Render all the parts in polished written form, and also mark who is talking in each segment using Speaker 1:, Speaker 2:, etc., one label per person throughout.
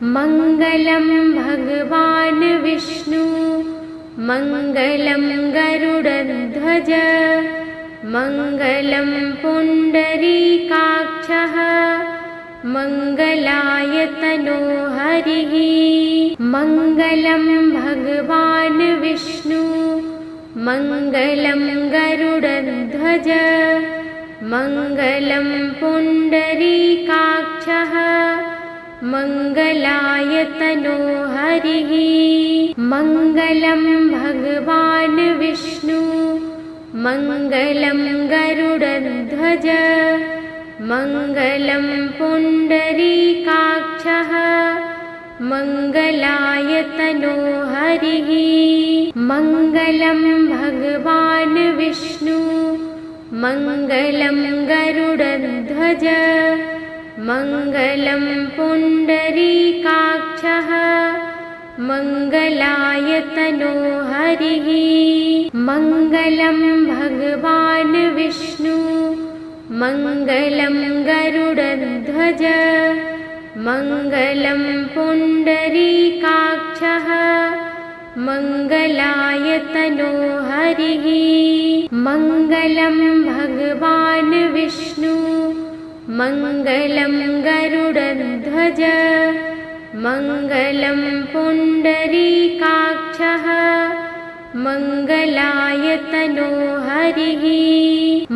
Speaker 1: मङ्गलं भगवान् विष्णु मङ्गलं गरुडध्वज मङ्गलं पुण्डरीकाक्षः मङ्गलायतनो हरिः। मङ्गलं भगवान् विष्णु मङ्गलं गरुडध्वज मङ्गलं पुण्डरीकाक्षः मङ्गलायतनो हरिः। मङ्गलं भगवान् विष्णु मङ्गलं गरुडध्वज मङ्गलं पुण्डरीकाक्षः मङ्गलायतनो हरिः। मङ्गलं भगवान् विष्णु मङ्गलं गरुडध्वज मङ्गलं पुण्डरीकाक्षः मङ्गलायतनो हरिः। मङ्गलं भगवान् विष्णु मङ्गलं गरुडध्वज मङ्गलं पुण्डरीकाक्षः मङ्गलायतनो हरिः। मङ्गलं भगवान् विष्णु मङ्गलं गरुडध्वज मङ्गलं पुण्डरीकाक्षः मङ्गलायतनो हरिः।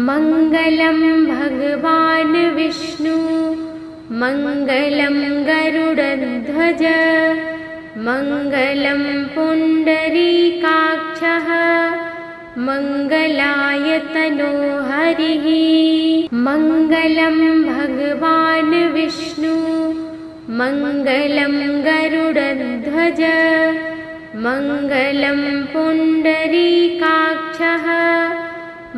Speaker 1: मङ्गलं भगवान् विष्णु मङ्गलं गरुडध्वज मङ्गलं पुण्डरीकाक्षः मङ्गलायतनो हरिः। मङ्गलं भगवान् विष्णु मङ्गलं गरुडध्वज मङ्गलं पुण्डरीकाक्षः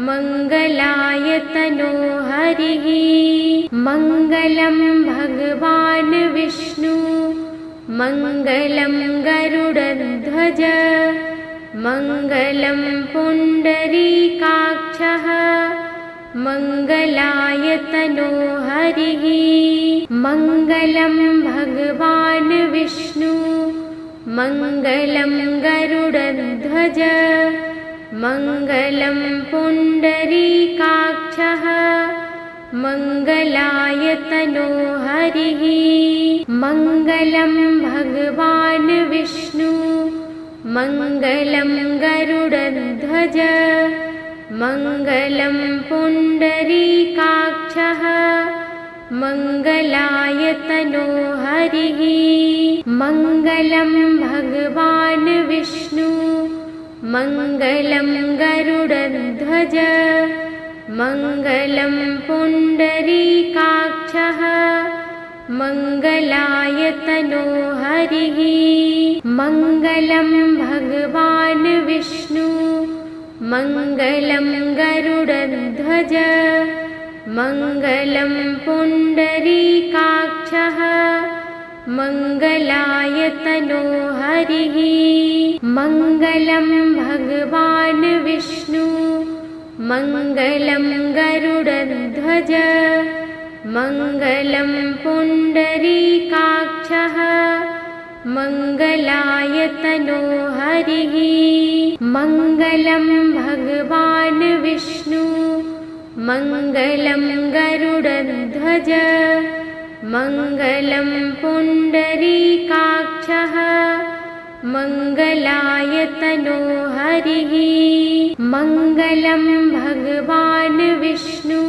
Speaker 1: मङ्गलायतनो हरिः। मङ्गलं भगवान् विष्णु मङ्गलं गरुडध्वज मङ्गलं पुण्डरीकाक्षः मङ्गलायतनो हरिः। मङ्गलं भगवान् विष्णु मङ्गलं गरुडध्वज मङ्गलं पुण्डरीकाक्षः मङ्गलायतनो हरिः। मङ्गलं भगवान् विष्णु मङ्गलं गरुडध्वज मङ्गलं पुण्डरीकाक्षः मङ्गलायतनो हरिः। मङ्गलं भगवान् विष्णु मङ्गलं गरुडध्वज मङ्गलं पुण्डरीकाक्षः मङ्गलायतनो हरिः। मङ्गलं भगवान् विष्णु मङ्गलं गरुडध्वज मङ्गलं पुण्डरीकाक्षः मङ्गलायतनो हरिः। मङ्गलं भगवान् विष्णु मङ्गलं गरुडध्वज मङ्गलं पुण्डरीकाक्षः मङ्गलायतनो हरिः। मङ्गलं भगवान् विष्णु मङ्गलं गरुडध्वज मङ्गलं पुण्डरीकाक्षः मङ्गलायतनो हरिः। मङ्गलं भगवान् विष्णु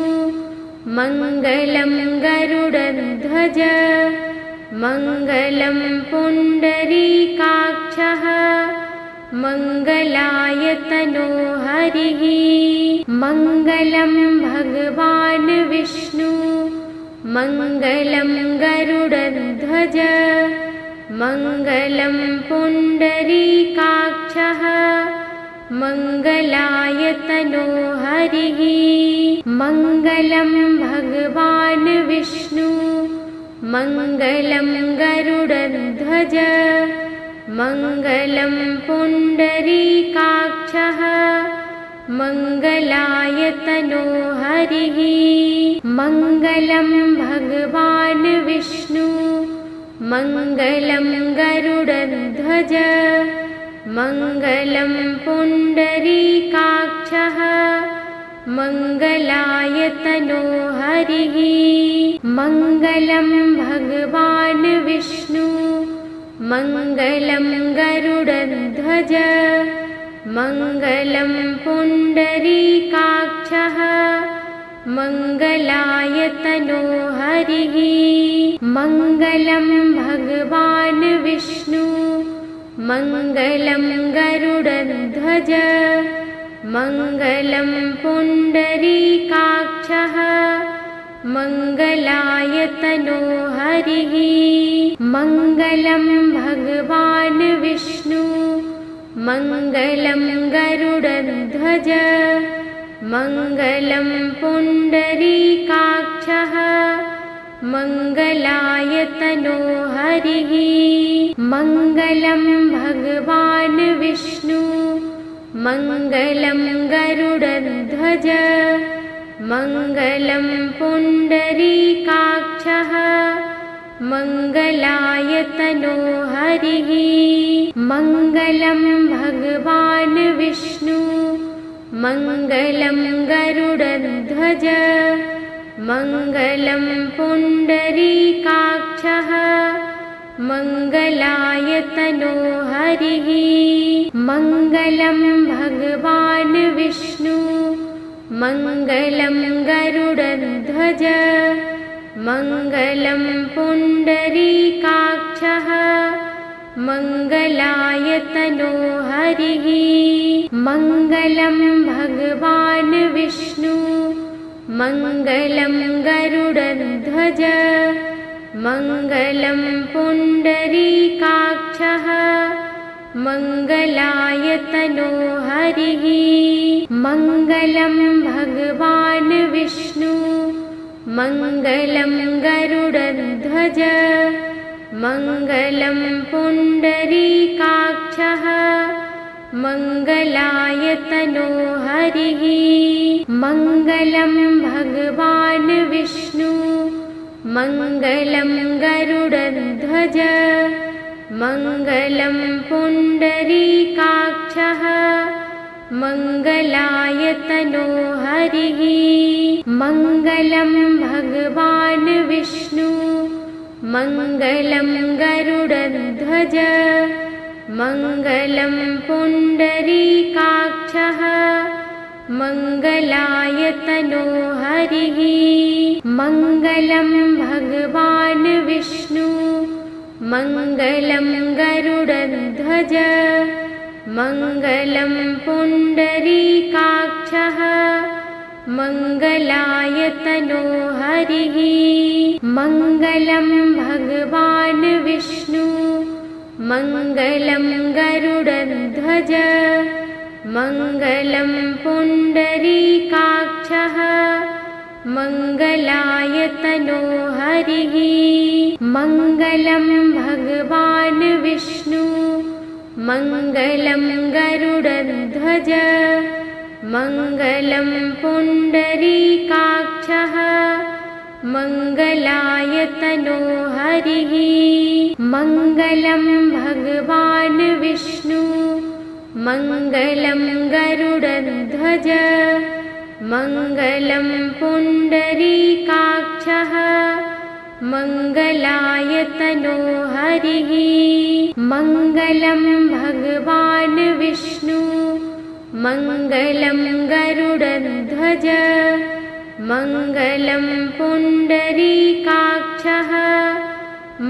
Speaker 1: मङ्गलं गरुडध्वज मङ्गलं पुण्डरीकाक्षः मङ्गलायतनो हरिः। मङ्गलं भगवान् विष्णु मङ्गलं गरुडध्वज मङ्गलं पुण्डरीकाक्षः मङ्गलायतनो हरिः। मङ्गलं भगवान् विष्णु मङ्गलं गरुडध्वज मङ्गलं पुण्डरीकाक्षः मङ्गलायतनो हरिः। मङ्गलं भगवान् विष्णु मङ्गलं गरुडध्वज मङ्गलं पुण्डरीकाक्षः मङ्गलायतनो हरिः मङ्गलं भगवान् विष्णु मङ्गलं गरुडध्वज मङ्गलं पुण्डरीकाक्षः मङ्गलायतनो हरिः मङ्गलं भगवान् विष्णु मङ्गलं गरुडध्वज मङ्गलं पुण्डरीकाक्षः मङ्गलायतनो हरिः मङ्गलं भगवान् विष्णु मङ्गलं गरुडध्वज मङ्गलं पुण्डरीकाक्षः मङ्गलायतनो हरिः मङ्गलं भगवान् विष्णु मङ्गलं गरुडध्वज मङ्गलं पुण्डरीकाक्षः मङ्गलायतनो हरिः मङ्गलं भगवान् विष्णु मङ्गलं गरुडध्वज मङ्गलं पुण्डरीकाक्षः मङ्गलायतनो हरिः मङ्गलं भगवान् विष्णु मङ्गलं गरुडध्वज मङ्गलं पुण्डरीकाक्षः मङ्गलायतनो हरिः मङ्गलं भगवान् विष्णु मङ्गलं गरुडध्वज मङ्गलं पुण्डरीकाक्षः मङ्गलायतनो हरिः मङ्गलं भगवान् विष्णु मङ्गलं गरुडध्वज मङ्गलं पुण्डरीकाक्षः मङ्गलायतनो हरिः मङ्गलं भगवान् विष्णु मङ्गलं गरुडध्वज मङ्गलं पुण्डरीकाक्षः मङ्गलायतनो हरिः मङ्गलं भगवान् विष्णु मङ्गलं गरुडध्वज मङ्गलं पुण्डरीकाक्षः मङ्गलायतनो हरिः मङ्गलं भगवान् विष्णु मङ्गलं गरुडध्वज मङ्गलं पुण्डरीकाक्षः मङ्गलायतनो हरिः मङ्गलं भगवान् विष्णु मङ्गलं गरुडध्वज मङ्गलं पुण्डरीकाक्षः मङ्गलायतनो हरिः मङ्गलं भगवान् विष्णु मङ्गलं गरुडध्वज मङ्गलं पुण्डरीकाक्षः मङ्गलायतनो हरिः मङ्गलं भगवान् विष्णु मङ्गलं गरुडध्वज मङ्गलं पुण्डरीकाक्षः मङ्गलायतनो हरिः मङ्गलं भगवान् विष्णु मङ्गलं गरुडध्वज मङ्गलं पुण्डरीकाक्षः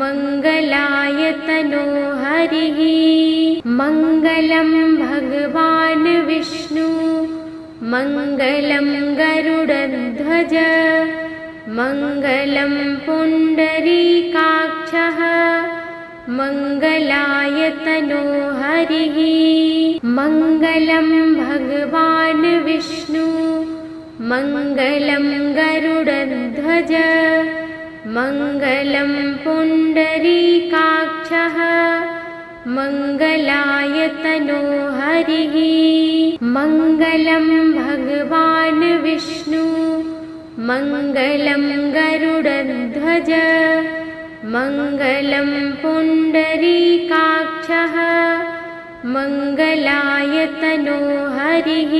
Speaker 1: मङ्गलायतनो हरिः मङ्गलं भगवान् विष्णु मङ्गलं गरुडध्वज मङ्गलं पुण्डरीकाक्षः मङ्गलायतनो हरिः मङ्गलं भगवान् विष्णु मङ्गलं गरुडध्वज मङ्गलं पुण्डरीकाक्षः मङ्गलायतनो हरिः मङ्गलं भगवान् विष्णु मङ्गलं गरुडध्वज मङ्गलं पुण्डरीकाक्षः मङ्गलायतनो हरिः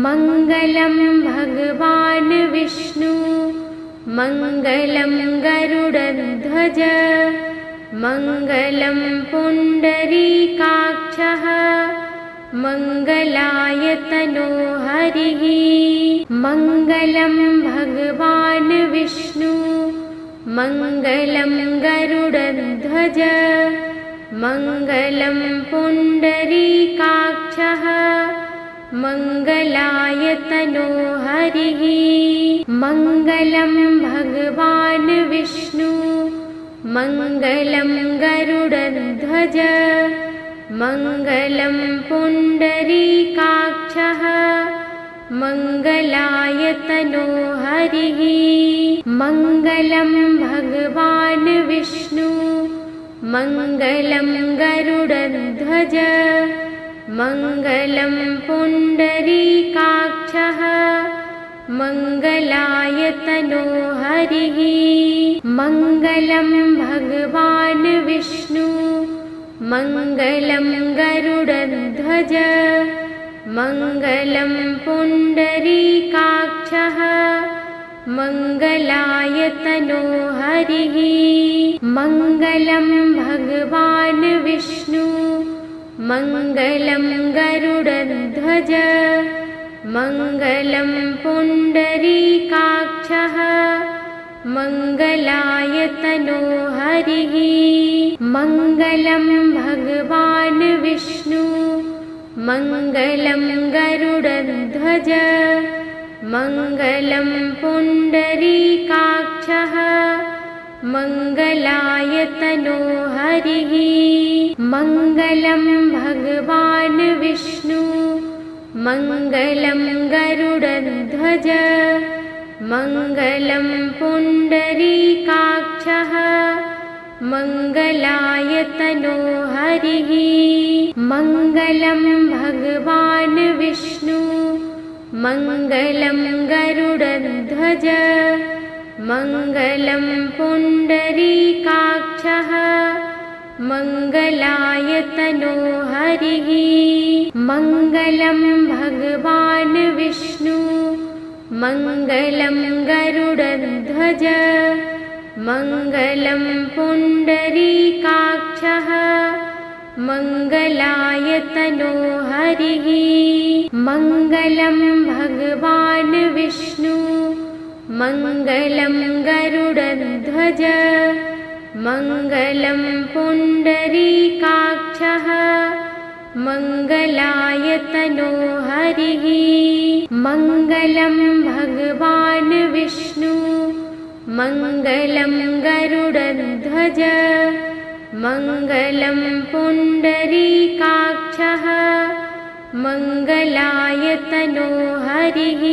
Speaker 1: मङ्गलं भगवान् विष्णु मङ्गलं गरुडध्वज मङ्गलं पुण्डरीकाक्षः मङ्गलायतनो हरिः मङ्गलं भगवान् विष्णु मङ्गलं गरुडध्वज मङ्गलं पुण्डरीकाक्षः मङ्गलायतनो हरिः मङ्गलं भगवान् विष्णु मङ्गलं गरुडध्वज मङ्गलं पुण्डरीकाक्षः मङ्गलायतनो हरिः मङ्गलं भगवान् विष्णु मङ्गलं गरुडध्वज मङ्गलं पुण्डरीकाक्षः मङ्गलायतनो हरिः मङ्गलं भगवान् विष्णु मङ्गलं गरुडध्वज मङ्गलं पुण्डरीकाक्षः मङ्गलायतनो हरिः मङ्गलं भगवान् विष्णु मङ्गलं गरुडध्वज मङ्गलं पुण्डरीकाक्षः मङ्गलायतनो हरिः मङ्गलं भगवान् विष्णु मङ्गलं गरुडध्वज मङ्गलं पुण्डरीकाक्षः मङ्गलायतनो हरिः मङ्गलं भगवान् विष्णु मङ्गलं गरुडध्वज मङ्गलं पुण्डरीकाक्षः मङ्गलायतनो हरिः मङ्गलं भगवान् विष्णु मङ्गलं गरुडध्वज मङ्गलं पुण्डरीकाक्षः मङ्गलायतनो हरिः मङ्गलं भगवान् विष्णु मङ्गलं गरुडध्वज मङ्गलं पुण्डरीकाक्षः मङ्गलायतनो हरिः मङ्गलं भगवान् विष्णु मङ्गलं गरुडध्वज मङ्गलं पुण्डरीकाक्षः मङ्गलायतनो हरिः मङ्गलं भगवान् विष्णु मङ्गलं गरुडध्वज मङ्गलं पुण्डरीकाक्षः मङ्गलायतनो हरिः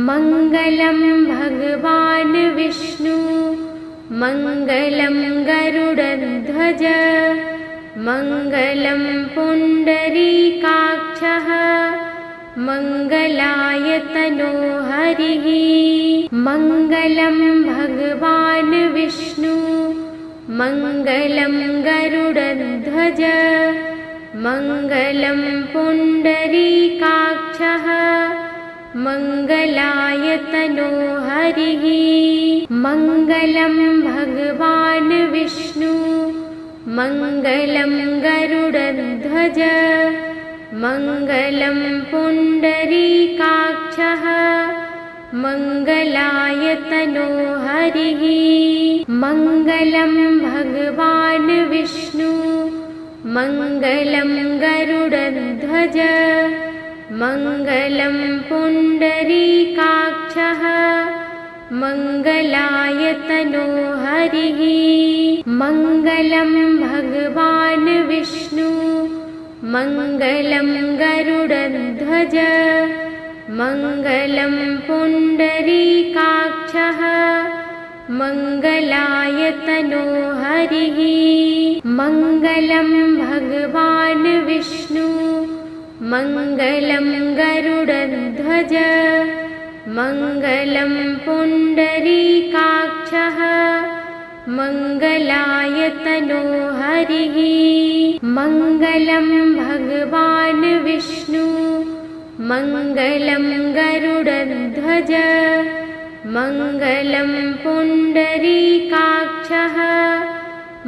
Speaker 1: मङ्गलं भगवान् विष्णु मङ्गलं गरुडध्वज मङ्गलं पुण्डरीकाक्षः मङ्गलायतनो हरिः मङ्गलं भगवान् विष्णु मङ्गलं गरुडध्वज मङ्गलं पुण्डरीकाक्षः मङ्गलायतनो हरिः मङ्गलं भगवान् विष्णु मङ्गलं गरुडध्वज मङ्गलं पुण्डरीकाक्षः मङ्गलायतनो हरिः मङ्गलं भगवान् विष्णु मङ्गलं गरुडध्वज मङ्गलं पुण्डरीकाक्षः मङ्गलायतनो हरिः मङ्गलं भगवान् विष्णु मङ्गलं गरुडध्वज मङ्गलं पुण्डरीकाक्षः मङ्गलायतनो हरिः मङ्गलं भगवान् विष्णु मङ्गलं गरुडध्वज मङ्गलं पुण्डरीकाक्षः मङ्गलाय तनो हरिः मङ्गलं भगवान् विष्णु मङ्गलं गरुडध्वज मङ्गलं पुण्डरीकाक्षः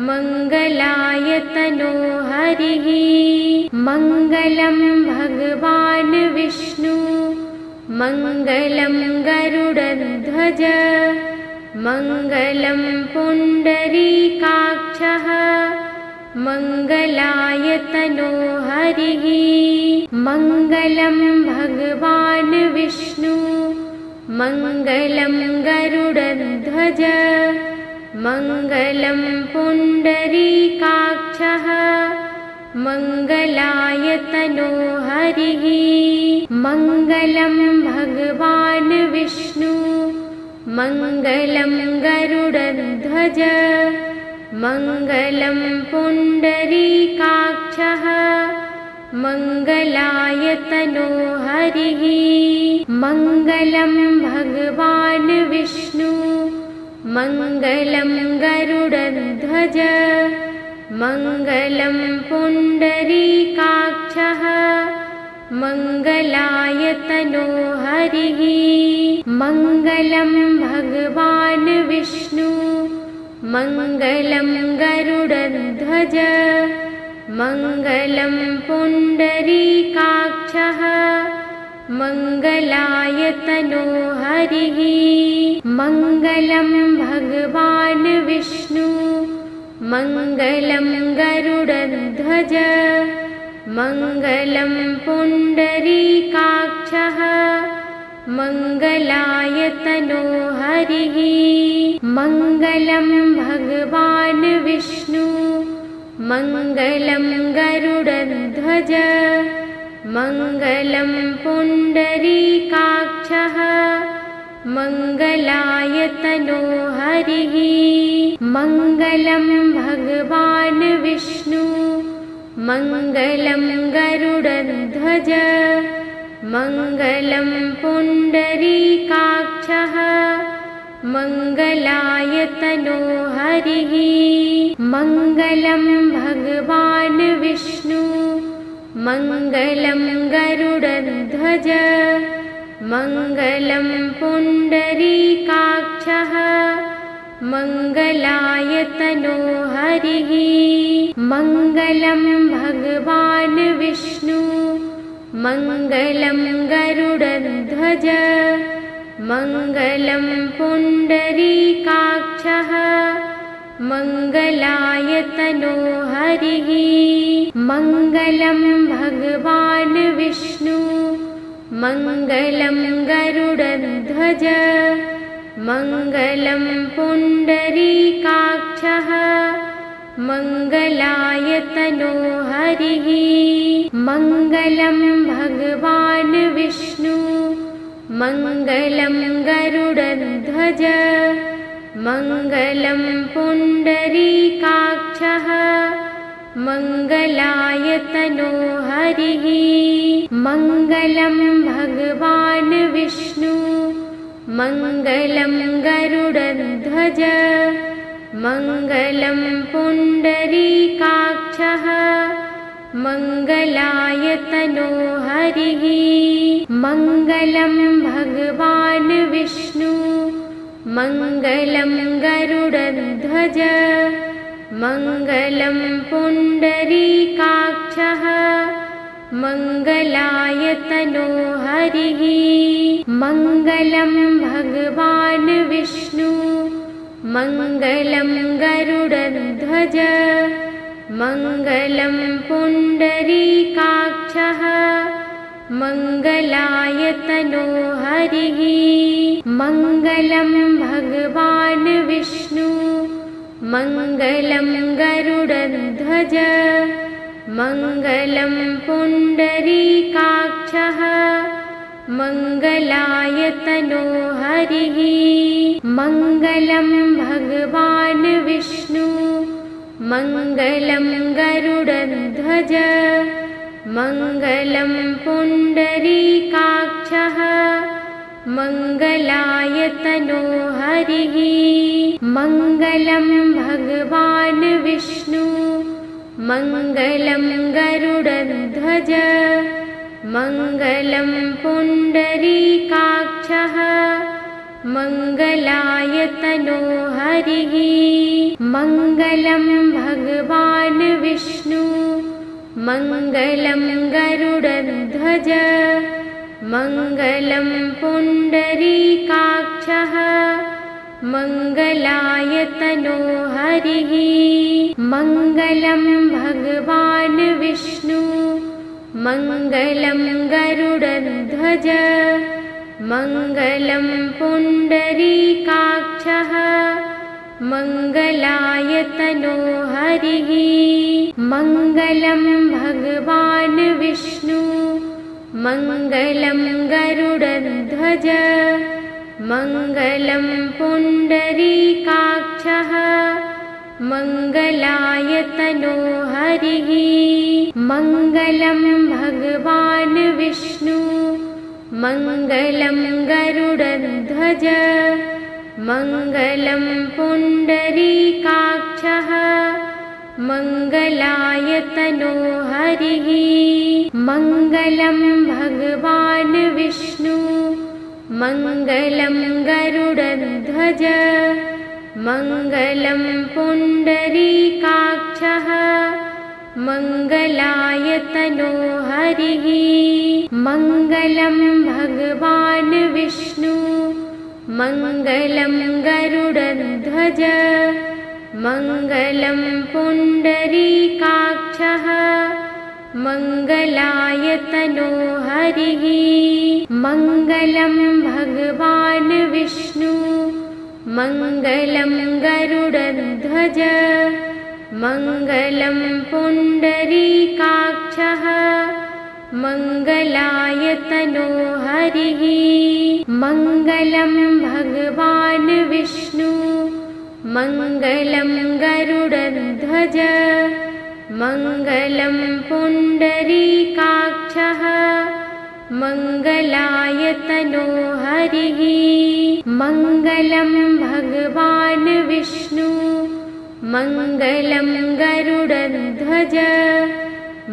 Speaker 1: मङ्गलाय तनो हरिः मङ्गलं भगवान् विष्णु मङ्गलं गरुडध्वज मङ्गलं पुण्डरीकाक्षः मङ्गलाय तनो हरिः मङ्गलं भगवान् विष्णु मङ्गलं गरुडध्वज मङ्गलं पुण्डरीकाक्षः मङ्गलाय तनो हरिः मङ्गलं भगवान् विष्णु मङ्गलं गरुडध्वज मङ्गलं पुण्डरीकाक्षः मङ्गलाय तनो हरिः मङ्गलं भगवान् विष्णु मङ्गलं गरुडध्वज मङ्गलं पुण्डरीकाक्षः मङ्गलाय तनो हरिः मङ्गलं भगवान् विष्णु मङ्गलं गरुडध्वज मङ्गलं पुण्डरीकाक्षः मङ्गलाय तनो हरिः मङ्गलं भगवान् विष्णु मङ्गलं गरुडध्वज मङ्गलं पुण्डरीकाक्षः मङ्गलाय तनो हरिः मङ्गलं भगवान् विष्णु मङ्गलं गरुडध्वज मङ्गलं पुण्डरीकाक्षः मङ्गलाय तनो हरिः मङ्गलं भगवान् विष्णु मङ्गलं गरुडध्वज मङ्गलं पुण्डरीकाक्षः मङ्गलाय तनो हरिः मङ्गलं भगवान् विष्णु मङ्गलं गरुडध्वज मङ्गलं पुण्डरीकाक्षः मङ्गलाय तनो हरिः मङ्गलं भगवान् विष्णु मङ्गलं गरुडध्वज मङ्गलं पुण्डरीकाक्षः मङ्गलाय तनो हरिः मङ्गलं भगवान् विष्णु मङ्गलं गरुडध्वज मङ्गलं पुण्डरीकाक्षः मङ्गलाय तनो हरिः मङ्गलं भगवान् विष्णु मङ्गलं गरुडध्वज मङ्गलं पुण्डरीकाक्षः मङ्गलाय तनो हरिः मङ्गलं भगवान् विष्णु मङ्गलं गरुडध्वज मङ्गलं पुण्डरीकाक्षः मङ्गलाय तनो हरिः मङ्गलं भगवान् विष्णु मङ्गलं गरुडध्वज मङ्गलं पुण्डरीकाक्षः मङ्गलाय तनो हरिः मङ्गलं भगवान् विष्णु मङ्गलं गरुडध्वज मङ्गलं पुण्डरीकाक्षः मङ्गलाय तनो हरिः मङ्गलं भगवान् विष्णु मङ्गलं गरुडध्वज मङ्गलं पुण्डरीकाक्षः मङ्गलाय तनो हरिः मङ्गलं भगवान् विष्णु मङ्गलं गरुडध्वज मङ्गलं पुण्डरीकाक्षः मङ्गलायतनो हरिः मङ्गलं भगवान् विष्णु मङ्गलं गरुडध्वज मङ्गलं पुण्डरीकाक्षः मङ्गलायतनो हरिः मङ्गलं भगवान् विष्णु मङ्गलं गरुडध्वज मङ्गलं पुण्डरीकाक्षः मङ्गलायतनो हरिः मङ्गलं भगवान् विष्णु मङ्गलं गरुडध्वज मङ्गलं पुण्डरीकाक्षः मङ्गलायतनो हरिः मङ्गलं भगवान् विष्णु मङ्गलं गरुडध्वज मङ्गलं पुण्डरीकाक्षः मङ्गलायतनो हरिः मङ्गलं भगवान् विष्णु मङ्गलं गरुडध्वज मङ्गलं पुण्डरीकाक्षः मङ्गलायतनो हरिः मङ्गलं भगवान् विष्णु मङ्गलं गरुडध्वज मङ्गलं पुण्डरीकाक्षः मङ्गलायतनो हरिः मङ्गलं भगवान् विष्णु मङ्गलं गरुडध्वज मङ्गलं पुण्डरीकाक्षः मङ्गलायतनो हरिः मङ्गलं भगवान् विष्णु मङ्गलं गरुडध्वज मङ्गलं पुण्डरीकाक्षः मङ्गलायतनो हरिः मङ्गलं भगवान् विष्णु मङ्गलं गरुडध्वज मङ्गलं पुण्डरीकाक्षः मङ्गलायतनो हरिः मङ्गलं भगवान् विष्णु मङ्गलं गरुडध्वज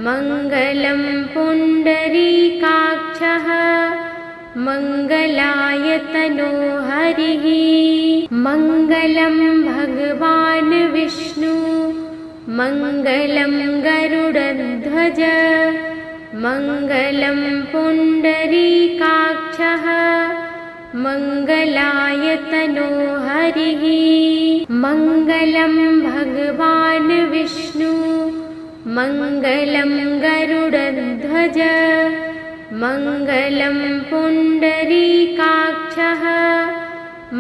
Speaker 1: मङ्गलं पुण्डरीकाक्षः मङ्गलायतनो हरिः मङ्गलं भगवान् विष्णु मङ्गलं गरुडध्वज मङ्गलं पुण्डरीकाक्षः मङ्गलायतनो हरिः मङ्गलं भगवान् विष्णु मङ्गलं गरुडध्वज मङ्गलं पुण्डरीकाक्षः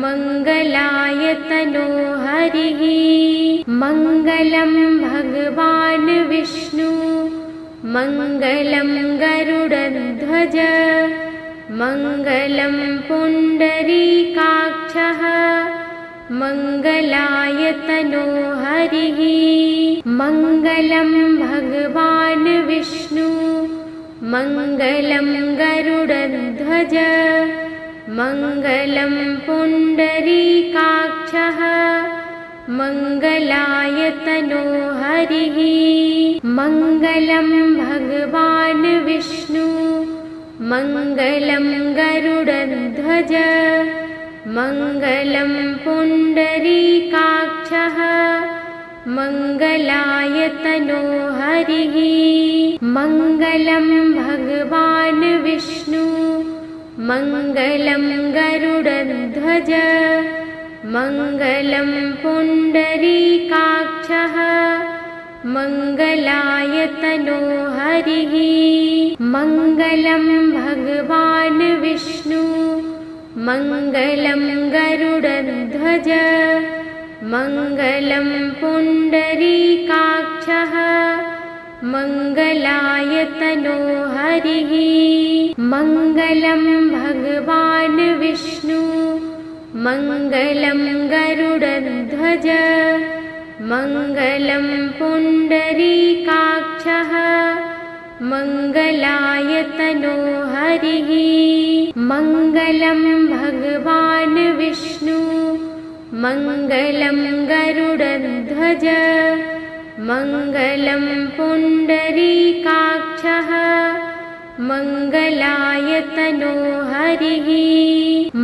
Speaker 1: मङ्गलायतनो हरिः मङ्गलं भगवान् विष्णु मङ्गलं गरुडध्वज मङ्गलं पुण्डरीकाक्षः मङ्गलायतनो हरिः मङ्गलं भगवान् विष्णु मङ्गलं गरुडध्वज मङ्गलं पुण्डरीकाक्षः मङ्गलायतनो हरिः मङ्गलं भगवान् विष्णु मङ्गलं गरुडध्वज मङ्गलं पुण्डरीकाक्षः मङ्गलायतनो हरिः मङ्गलं भगवान् विष्णु मङ्गलं गरुडध्वज मङ्गलं पुण्डरीकाक्षः मङ्गलायतनो हरिः मङ्गलं भगवान् विष्णु मङ्गलं गरुडध्वज मङ्गलं पुण्डरीकाक्षः मङ्गलायतनो हरिः मङ्गलं भगवान् विष्णु मङ्गलं गरुडध्वज मङ्गलं पुण्डरीकाक्षः मङ्गलायतनो हरिः मङ्गलं भगवान् विष्णु मङ्गलं गरुडध्वज मङ्गलं पुण्डरीकाक्षः मङ्गलायतनो हरिः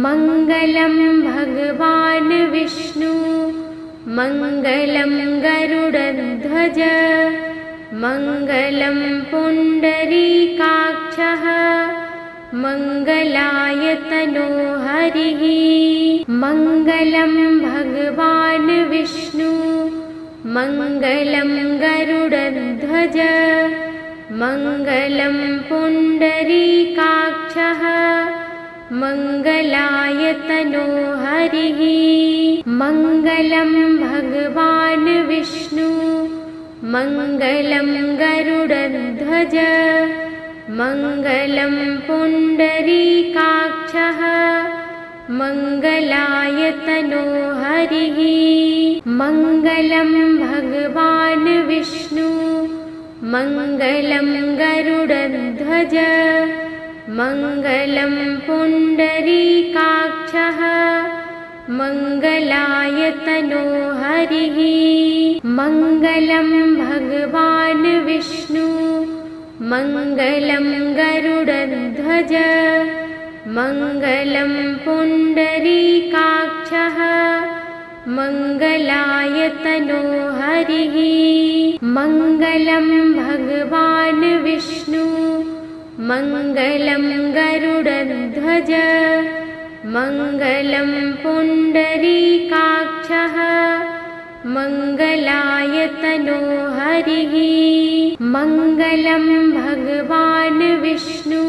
Speaker 1: मङ्गलं भगवान् विष्णु मङ्गलं गरुडध्वज मङ्गलं पुण्डरीकाक्षः मङ्गलायतनो हरिः मङ्गलं भगवान् विष्णु मङ्गलं गरुडध्वज मङ्गलं पुण्डरीकाक्षः मङ्गलायतनो हरिः मङ्गलं भगवान् विष्णु मङ्गलं गरुडध्वज मङ्गलं पुण्डरीकाक्षः मङ्गलायतनो हरिः मङ्गलं भगवान् विष्णु मङ्गलं गरुडध्वज मङ्गलं पुण्डरीकाक्षः मङ्गलायतनो हरिः मङ्गलं भगवान् विष्णु मङ्गलं गरुडध्वज मङ्गलं पुण्डरीकाक्षः मङ्गलायतनो हरिः मङ्गलं भगवान् विष्णु मङ्गलं गरुडध्वज मङ्गलं पुण्डरीकाक्षः मङ्गलायतनो हरिः मङ्गलं भगवान् विष्णु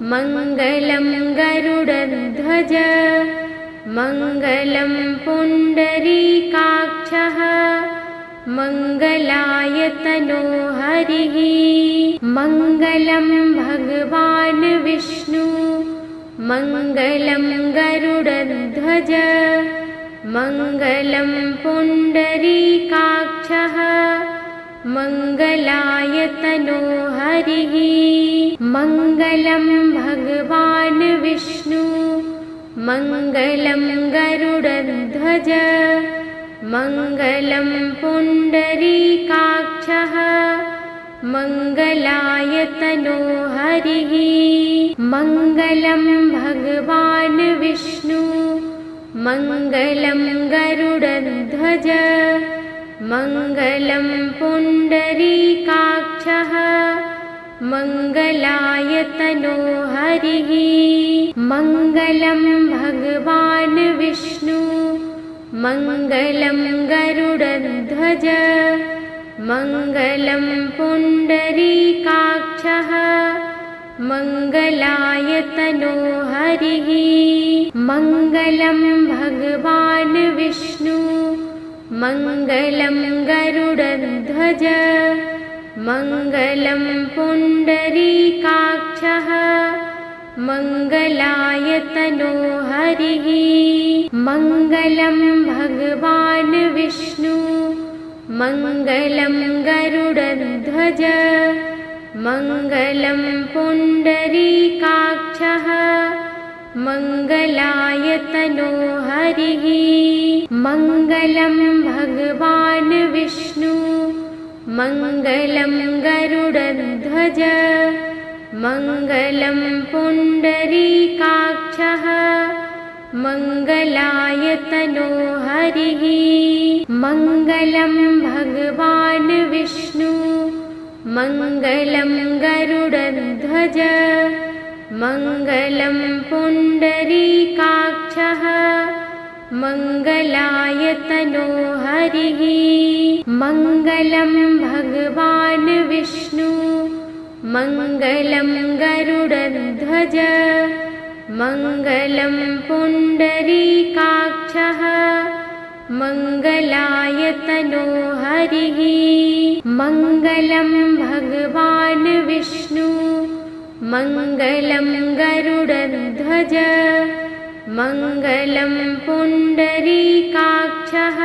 Speaker 1: मङ्गलं गरुडध्वज मङ्गलं पुण्डरीकाक्षः मङ्गलायतनो हरिः मङ्गलं भगवान् विष्णु मङ्गलं गरुडध्वज मङ्गलं पुण्डरीकाक्षः मङ्गलायतनो हरिः मङ्गलं भगवान् विष्णु मङ्गलं गरुडध्वज मङ्गलं पुण्डरीकाक्षः मङ्गलायतनो हरिः मङ्गलं भगवान् विष्णु मङ्गलं गरुडध्वज मङ्गलं पुण्डरीकाक्षः मङ्गलायतनो हरिः मङ्गलं भगवान् विष्णु मङ्गलं गरुडध्वज मङ्गलं पुण्डरीकाक्षः मङ्गलायतनो हरिः मङ्गलं भगवान् विष्णु मङ्गलं गरुडध्वज मङ्गलं पुण्डरीकाक्षः मङ्गलायतनो हरिः मङ्गलं भगवान् विष्णु मङ्गलं गरुडध्वज मङ्गलं पुण्डरीकाक्षः मङ्गलायतनो हरिः मङ्गलं भगवान् विष्णु मङ्गलं गरुडध्वज मङ्गलं पुण्डरीकाक्षः मङ्गलायतनो हरिः मङ्गलं भगवान् विष्णु मङ्गलं गरुडध्वज मङ्गलं पुण्डरीकाक्षः मङ्गलायतनो हरिः मङ्गलं भगवान् विष्णु मङ्गलं गरुडध्वज मङ्गलं पुण्डरीकाक्षः मङ्गलायतनो हरिः मङ्गलं भगवान् विष्णु मङ्गलं गरुडध्वज मङ्गलं पुण्डरीकाक्षः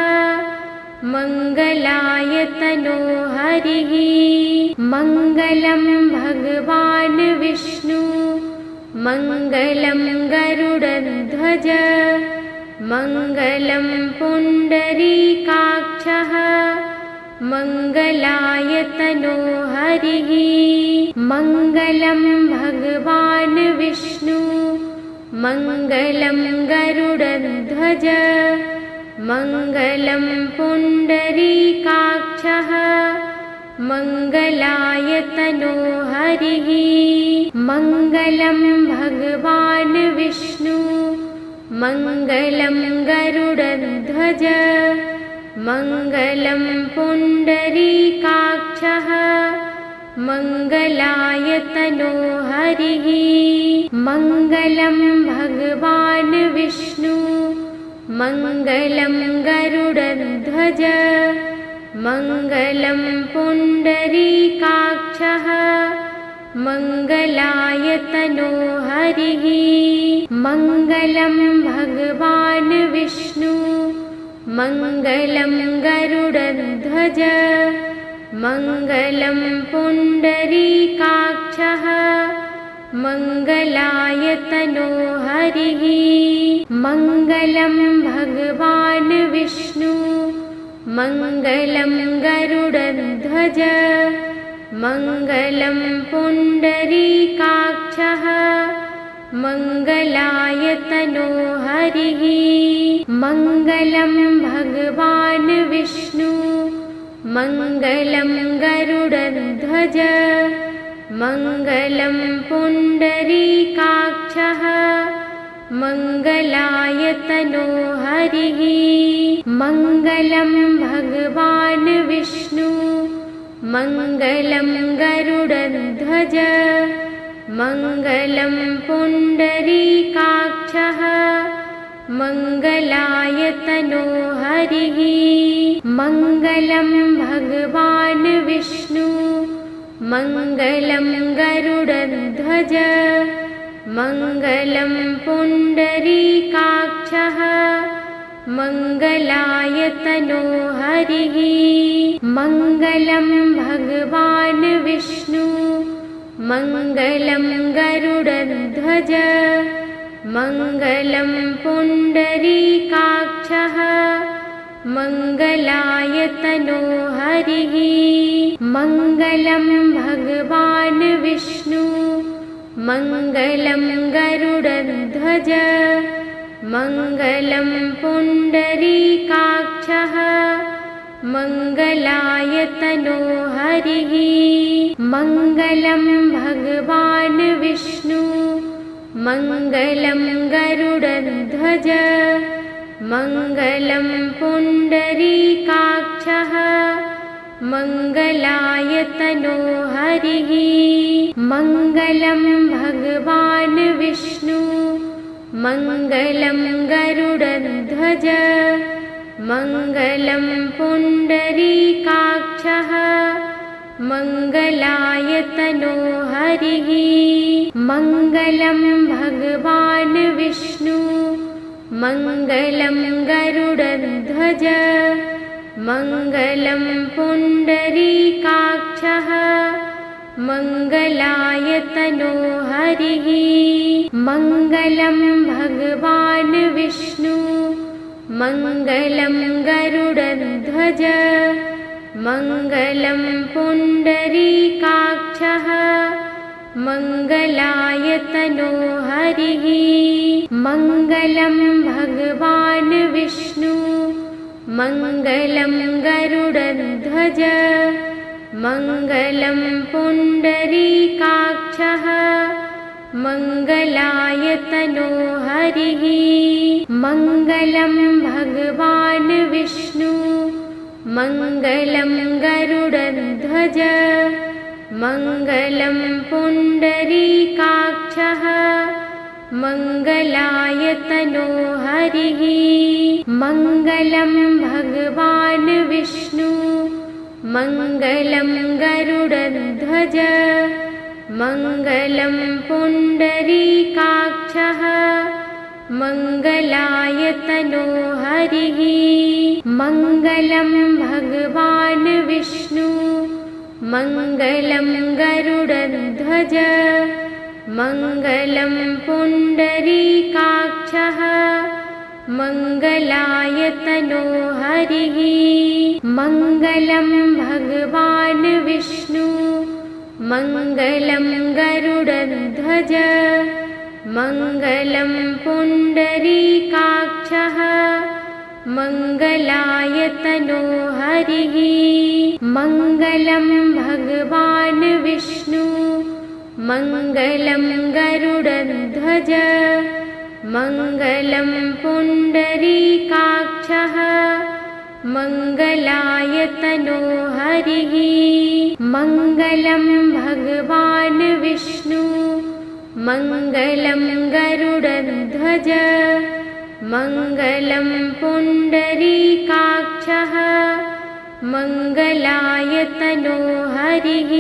Speaker 1: मङ्गलायतनो हरिः मङ्गलं भगवान् विष्णु मङ्गलं गरुडध्वज मङ्गलं पुण्डरीकाक्षः मङ्गलायतनो हरिः मङ्गलं भगवान् विष्णु मङ्गलं गरुडध्वज मङ्गलं पुण्डरीकाक्षः मङ्गलायतनो हरिः मङ्गलं भगवान् विष्णु मङ्गलं गरुडध्वज मङ्गलं पुण्डरीकाक्षः मङ्गलायतनो हरिः मङ्गलं भगवान् विष्णु मङ्गलं गरुडध्वज मङ्गलं पुण्डरीकाक्षः मङ्गलायतनो हरिः मङ्गलं भगवान् विष्णु मङ्गलं गरुडध्वज मङ्गलं पुण्डरीकाक्षः मङ्गलायतनो हरिः मङ्गलं भगवान् विष्णु मङ्गलं गरुडध्वज मङ्गलं पुण्डरीकाक्षः मङ्गलायतनो हरिः मङ्गलं भगवान् विष्णु मङ्गलं गरुडध्वज मङ्गलं पुण्डरीकाक्षः मङ्गलायतनो हरिः मङ्गलं भगवान् विष्णु मङ्गलं गरुडध्वज मङ्गलं पुण्डरीकाक्षः मङ्गलायतनो हरिः मङ्गलं भगवान् विष्णु मङ्गलं गरुडध्वज मङ्गलं पुण्डरीकाक्षः मङ्गलायतनो हरिः मङ्गलं भगवान् विष्णु मङ्गलं गरुडध्वज मङ्गलं पुण्डरीकाक्षः मङ्गलायतनो हरिः मङ्गलं भगवान् विष्णु मङ्गलं गरुडध्वज मङ्गलं पुण्डरीकाक्षः मङ्गलायतनो हरिः मङ्गलं भगवान् विष्णु मङ्गलं गरुडध्वज मङ्गलं पुण्डरीकाक्षः मङ्गलायतनो हरिः मङ्गलं भगवान् विष्णु मङ्गलं गरुडध्वज मङ्गलं पुण्डरीकाक्षः मङ्गलायतनो हरिः मङ्गलं भगवान् विष्णु मङ्गलं गरुडध्वज मङ्गलं पुण्डरीकाक्षः मङ्गलायतनो हरिः मङ्गलं भगवान् विष्णु मङ्गलं गरुडध्वज मङ्गलं पुण्डरीकाक्षः मङ्गलायतनो हरिः मङ्गलं भगवान् विष्णु मङ्गलं गरुडध्वज मङ्गलं पुण्डरीकाक्षः मङ्गलायतनो हरिः मङ्गलं भगवान् विष्णु मङ्गलं गरुडध्वज मङ्गलं पुण्डरीकाक्षः मङ्गलायतनो हरिः मङ्गलं भगवान् विष्णु मङ्गलं गरुडध्वज मङ्गलं पुण्डरीकाक्षः मङ्गलायतनो हरिः मङ्गलं भगवान् विष्णु मङ्गलं गरुडध्वज मङ्गलं पुण्डरीकाक्षः मङ्गलायतनो हरिः मङ्गलं भगवान् विष्णु मङ्गलं गरुडध्वज मङ्गलं पुण्डरीकाक्षः मङ्गलायतनो हरिः मङ्गलं भगवान् विष्णु मङ्गलं गरुडध्वज मङ्गलं पुण्डरीकाक्षः मङ्गलायतनो हरिः मङ्गलं भगवान् विष्णु मङ्गलं गरुडध्वज मङ्गलं पुण्डरीकाक्षः मङ्गलायतनो हरिः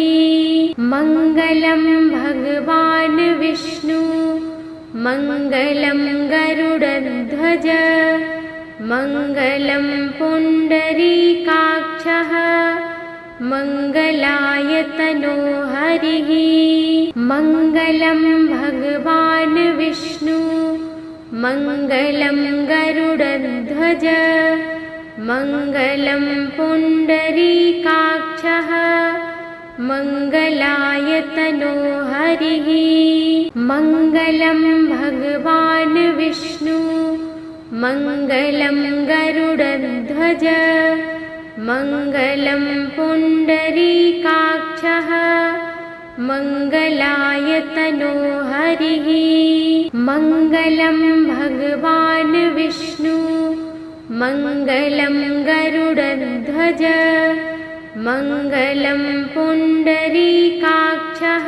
Speaker 1: मङ्गलं भगवान् विष्णु मङ्गलं गरुडध्वज मङ्गलं पुण्डरीकाक्षः मङ्गलायतनो हरिः मङ्गलं भगवान् विष्णु मङ्गलं गरुडध्वज मङ्गलं पुण्डरीकाक्षः मङ्गलायतनो हरिः मङ्गलं भगवान् विष्णु मङ्गलं गरुडध्वज मङ्गलं पुण्डरीकाक्षः मङ्गलायतनो हरिः मङ्गलं भगवान् विष्णु मङ्गलं गरुडध्वज मङ्गलं पुण्डरीकाक्षः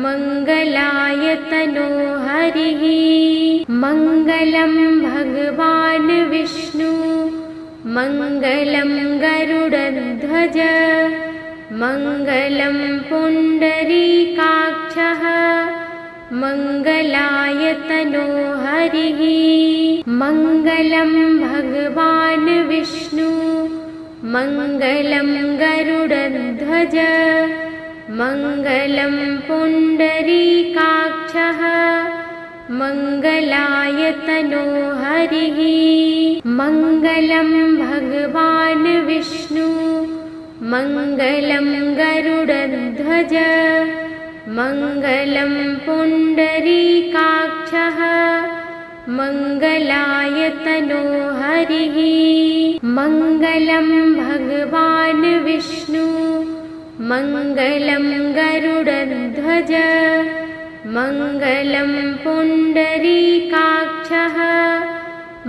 Speaker 1: मङ्गलायतनो हरिः मङ्गलं भगवान् विष्णु मङ्गलं गरुडध्वज मङ्गलं पुण्डरीकाक्षः मङ्गलायतनो हरिः मङ्गलं भगवान् विष्णु मङ्गलं गरुडध्वज मङ्गलं पुण्डरीकाक्षः मङ्गलायतनो हरिः मङ्गलं भगवान् विष्णु मङ्गलं गरुडध्वज मङ्गलं पुण्डरीकाक्षः मङ्गलायतनो हरिः मङ्गलं भगवान् विष्णु मङ्गलं गरुडध्वज मङ्गलं पुण्डरीकाक्षः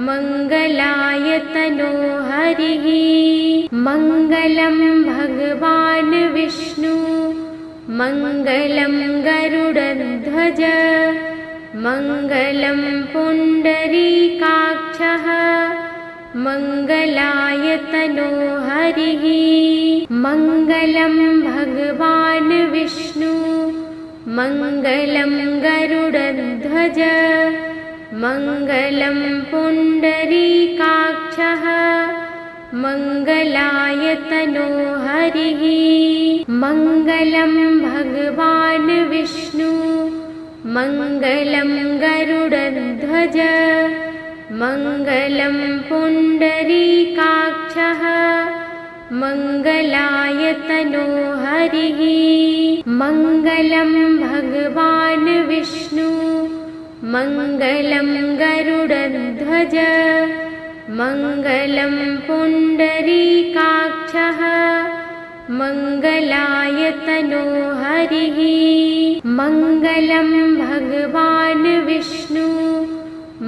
Speaker 1: मङ्गलायतनो हरिः मङ्गलं भगवान् विष्णु मङ्गलं गरुडध्वज मङ्गलं पुण्डरीकाक्षः मङ्गलायतनो हरिः मङ्गलं भगवान् विष्णु मङ्गलं गरुडध्वज मङ्गलं पुण्डरीकाक्षः मङ्गलायतनो हरिः मङ्गलं भगवान् विष्णु मङ्गलं गरुडध्वज मङ्गलं पुण्डरीकाक्षः मङ्गलायतनो हरिः मङ्गलं भगवान् विष्णु मङ्गलं गरुडध्वज मङ्गलं पुण्डरीकाक्षः मङ्गलायतनो हरिः मङ्गलं भगवान् विष्णु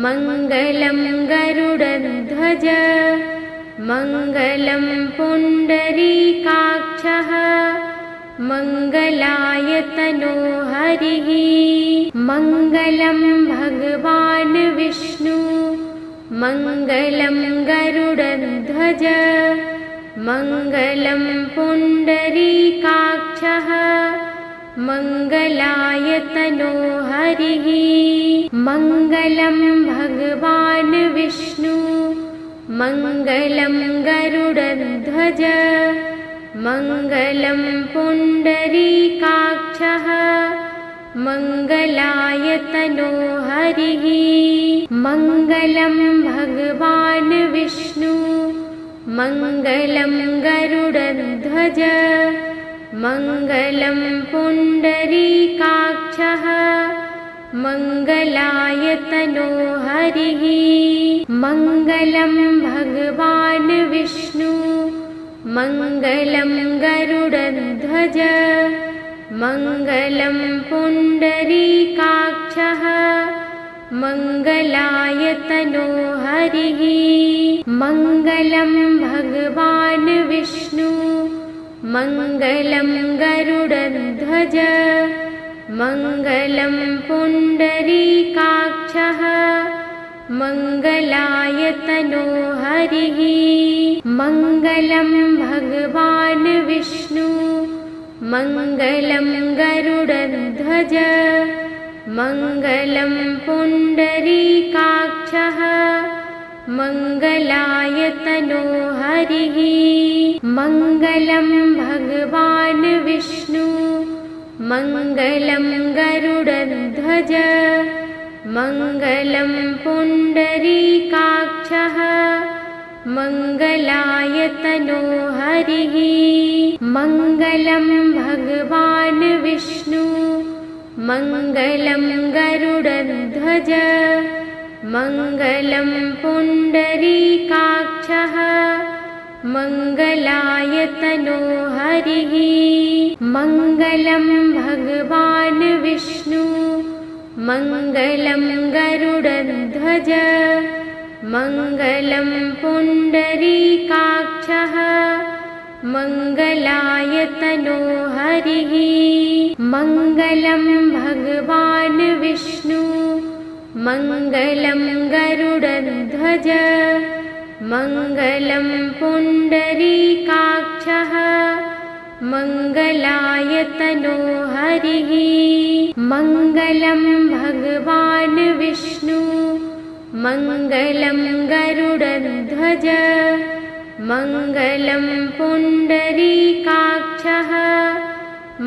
Speaker 1: मङ्गलं गरुडध्वज मङ्गलं पुण्डरीकाक्षः मङ्गलायतनो हरिः मङ्गलं भगवान् विष्णु मङ्गलं गरुडध्वज मङ्गलं पुण्डरीकाक्षः मङ्गलायतनो हरिः मङ्गलं भगवान् विष्णु मङ्गलं गरुडध्वज मङ्गलं पुण्डरीकाक्षः मङ्गलायतनो हरिः मङ्गलं भगवान् विष्णु मङ्गलं गरुडध्वज मङ्गलं पुण्डरीकाक्षः मङ्गलायतनो हरिः मङ्गलं भगवान् विष्णु मङ्गलं गरुडध्वज मङ्गलं पुण्डरीकाक्षः मङ्गलायतनो हरिः मङ्गलं भगवान् विष्णु मङ्गलं गरुडध्वज मङ्गलं पुण्डरीकाक्षः मङ्गलायतनो हरिः मङ्गलं भगवान् विष्णु मङ्गलं गरुडध्वज मङ्गलं पुण्डरीकाक्षः मङ्गलायतनो हरिः मङ्गलं भगवान् विष्णु मङ्गलं गरुडध्वज मङ्गलं पुण्डरीकाक्षः मङ्गलायतनो हरिः मङ्गलं भगवान् विष्णु मङ्गलं गरुडध्वज मङ्गलं पुण्डरीकाक्षः मङ्गलायतनो हरिः मङ्गलं भगवान् विष्णु मङ्गलं गरुडध्वज मङ्गलं पुण्डरीकाक्षः मङ्गलायतनो हरिः मङ्गलं भगवान् विष्णु मङ्गलं गरुडध्वज मङ्गलं पुण्डरीकाक्षः मङ्गलायतनो हरिः मङ्गलं भगवान् विष्णु मङ्गलं गरुडध्वज मङ्गलं पुण्डरीकाक्षः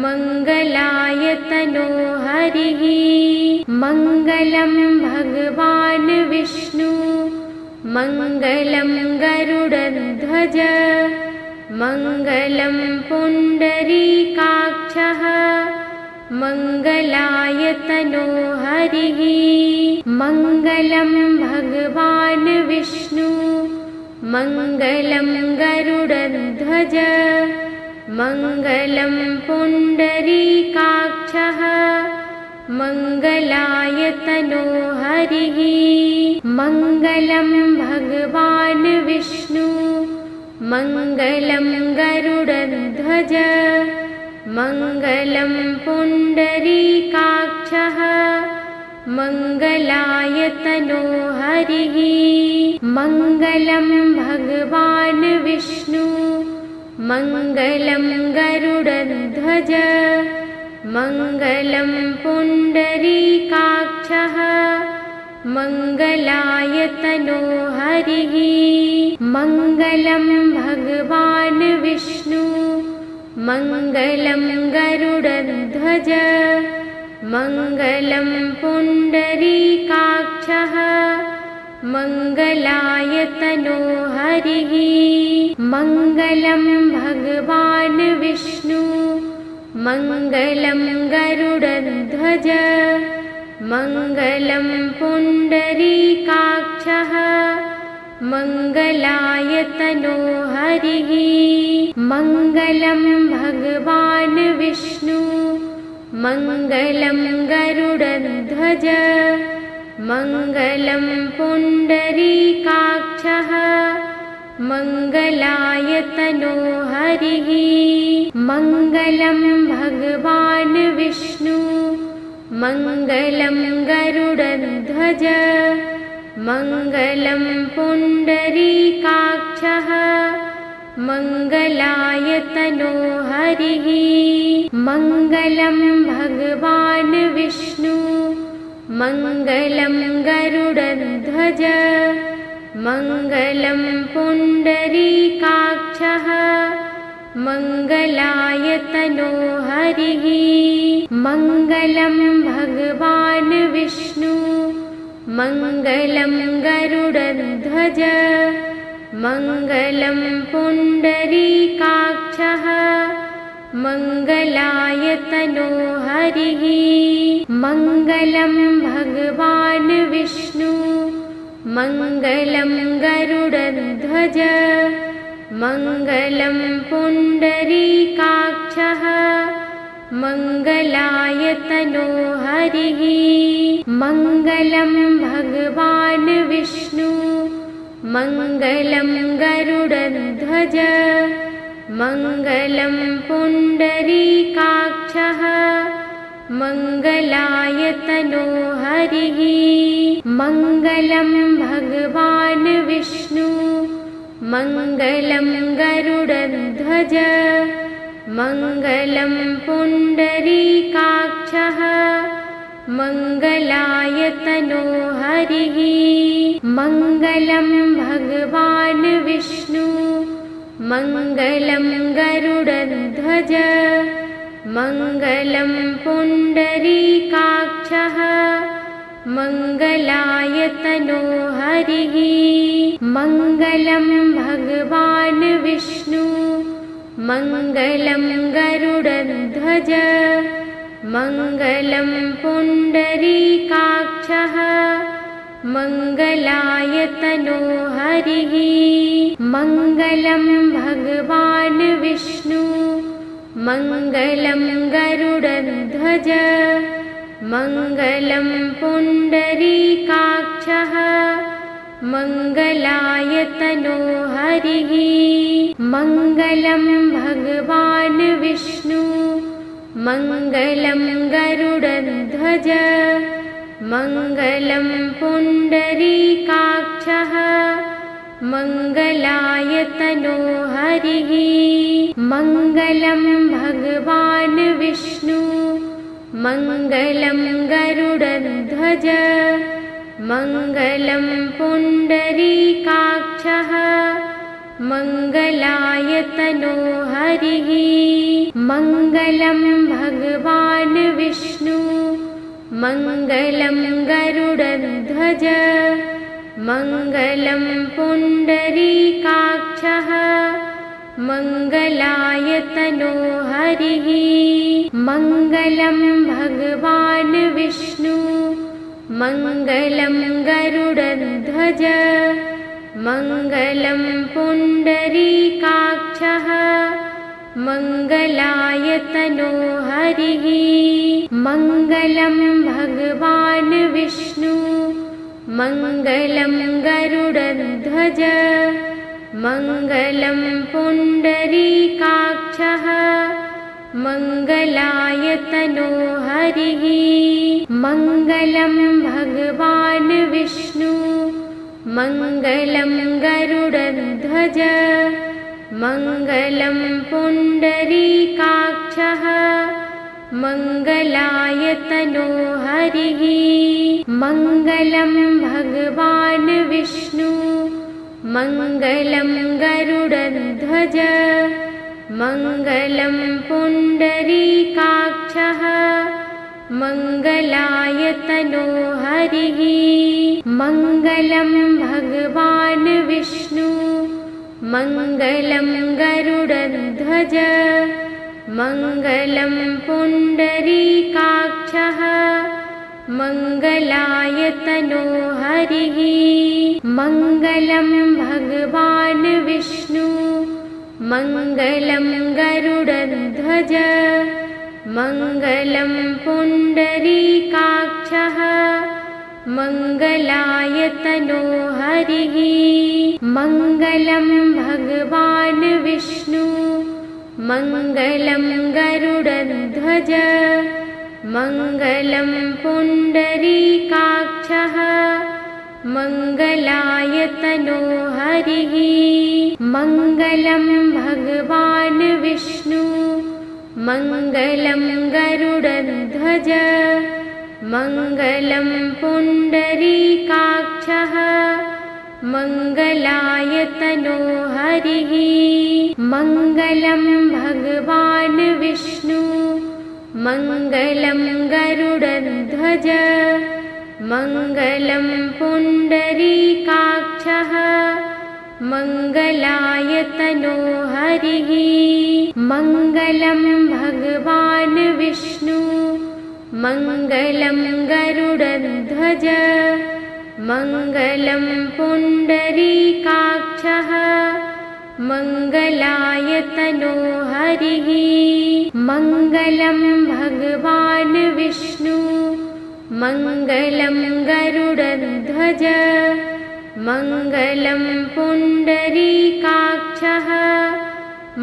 Speaker 1: मङ्गलायतनो हरिः मङ्गलं भगवान् विष्णु मङ्गलं गरुडध्वज मङ्गलं पुण्डरीकाक्षः मङ्गलायतनो हरिः मङ्गलं भगवान् विष्णु मङ्गलं गरुडध्वज मङ्गलं पुण्डरीकाक्षः मङ्गलायतनो हरिः मङ्गलं भगवान् विष्णु मङ्गलं गरुडध्वज मङ्गलं पुण्डरीकाक्षः मङ्गलायतनो हरिः मङ्गलं भगवान् विष्णु मङ्गलं गरुडध्वज मङ्गलं पुण्डरीकाक्षः मङ्गलायतनो हरिः मङ्गलं भगवान् विष्णु मङ्गलं गरुडध्वज मङ्गलं पुण्डरीकाक्षः मङ्गलायतनो हरिः मङ्गलं भगवान् विष्णु मङ्गलं गरुडध्वज मङ्गलं पुण्डरीकाक्षः मङ्गलायतनो हरिः मङ्गलं भगवान् विष्णु मङ्गलं गरुडध्वज मङ्गलं पुण्डरीकाक्षः मङ्गलायतनो हरिः मङ्गलं भगवान् विष्णु मङ्गलं गरुडध्वज मङ्गलं पुण्डरीकाक्षः मङ्गलायतनो हरिः मङ्गलं भगवान् विष्णु मङ्गलं गरुडध्वज मङ्गलं पुण्डरीकाक्षः मङ्गलायतनो हरिः मङ्गलं भगवान् विष्णु मङ्गलं गरुडध्वज मङ्गलं पुण्डरीकाक्षः मङ्गलायतनो हरिः मङ्गलं भगवान् विष्णु मङ्गलं गरुडध्वज मङ्गलं पुण्डरीकाक्षः मङ्गलायतनो हरिः मङ्गलं भगवान् विष्णु मङ्गलं गरुडध्वज मङ्गलं पुण्डरीकाक्षः मङ्गलायतनो हरिः मङ्गलं भगवान् विष्णु मङ्गलं गरुडध्वज मङ्गलं पुण्डरीकाक्षः मङ्गलायतनो हरिः मङ्गलं भगवान् विष्णु मङ्गलं गरुडध्वज मङ्गलं पुण्डरीकाक्षः मङ्गलायतनो हरिः मङ्गलं भगवान् विष्णु मङ्गलं गरुडध्वज मङ्गलं पुण्डरीकाक्षः मङ्गलायतनो हरिः मङ्गलं भगवान् विष्णु मङ्गलं गरुडध्वज मङ्गलं पुण्डरीकाक्षः मङ्गलायतनो हरिः मङ्गलं भगवान् विष्णु मङ्गलं गरुडध्वज मङ्गलं पुण्डरीकाक्षः मङ्गलायतनो हरिः मङ्गलं भगवान् विष्णु मङ्गलं गरुडध्वज मङ्गलं पुण्डरीकाक्षः मङ्गलायतनो हरिः मङ्गलं भगवान् विष्णु मङ्गलं गरुडध्वज मङ्गलं पुण्डरीकाक्षः मङ्गलायतनो हरिः मङ्गलं भगवान् विष्णु मङ्गलं गरुडध्वज मङ्गलं पुण्डरीकाक्षः मङ्गलायतनो हरिः मङ्गलं भगवान् विष्णु मङ्गलं गरुडध्वज मङ्गलं पुण्डरीकाक्षः मङ्गलायतनो हरिः मङ्गलं भगवान् विष्णु मङ्गलं गरुडध्वज मङ्गलं पुण्डरीकाक्षः मङ्गलायतनो हरिः मङ्गलं भगवान् विष्णु मङ्गलं गरुडध्वज मङ्गलं पुण्डरीकाक्षः मङ्गलायतनो हरिः मङ्गलं भगवान् विष्णु मङ्गलं गरुडध्वज मङ्गलं पुण्डरीकाक्षः मङ्गलायतनो हरिः मङ्गलं भगवान् विष्णु मङ्गलं गरुडध्वज मङ्गलं पुण्डरीकाक्षः मङ्गलायतनो हरिः मङ्गलं भगवान् विष्णु मङ्गलं गरुडध्वज मङ्गलं पुण्डरीकाक्षः मङ्गलायतनो हरिः मङ्गलं भगवान् विष्णु मङ्गलं गरुडध्वज मङ्गलं पुण्डरीकाक्षः मङ्गलायतनो हरिः मङ्गलं भगवान् विष्णु मङ्गलं गरुडध्वज मङ्गलं पुण्डरीकाक्षः मङ्गलायतनो हरिः मङ्गलं भगवान् विष्णु मङ्गलं गरुडध्वज मङ्गलं पुण्डरीकाक्षः मङ्गलायतनो हरिः मङ्गलं भगवान् विष्णु मङ्गलं गरुडध्वज मङ्गलं पुण्डरीकाक्षः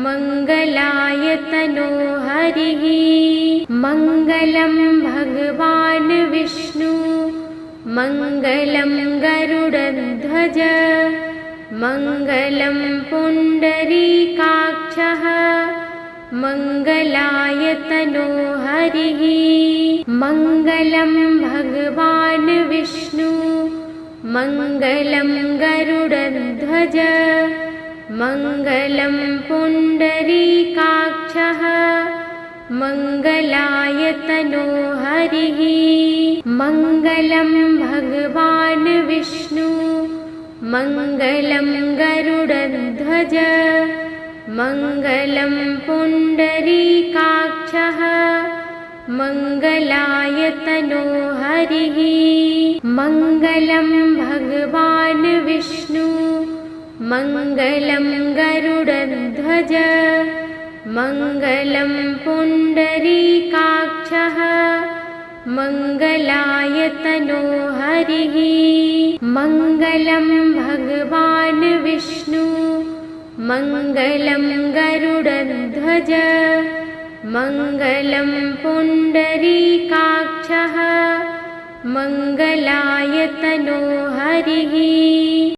Speaker 1: मङ्गलायतनो हरिः मङ्गलं भगवान् विष्णु मङ्गलं गरुडध्वज मङ्गलं पुण्डरीकाक्षः मङ्गलायतनो हरिः मङ्गलं भगवान् विष्णु मङ्गलं गरुडध्वज मङ्गलं पुण्डरीकाक्षः मङ्गलायतनो हरिः मङ्गलं भगवान् विष्णु मङ्गलं गरुडध्वज मङ्गलं पुण्डरीकाक्षः मङ्गलायतनो हरिः मङ्गलं भगवान् विष्णु मङ्गलं गरुडध्वज मङ्गलं पुण्डरीकाक्षः मङ्गलायतनो हरिः मङ्गलं भगवान् विष्णु मङ्गलं गरुडध्वज मङ्गलं पुण्डरीकाक्षः मङ्गलायतनो हरिः।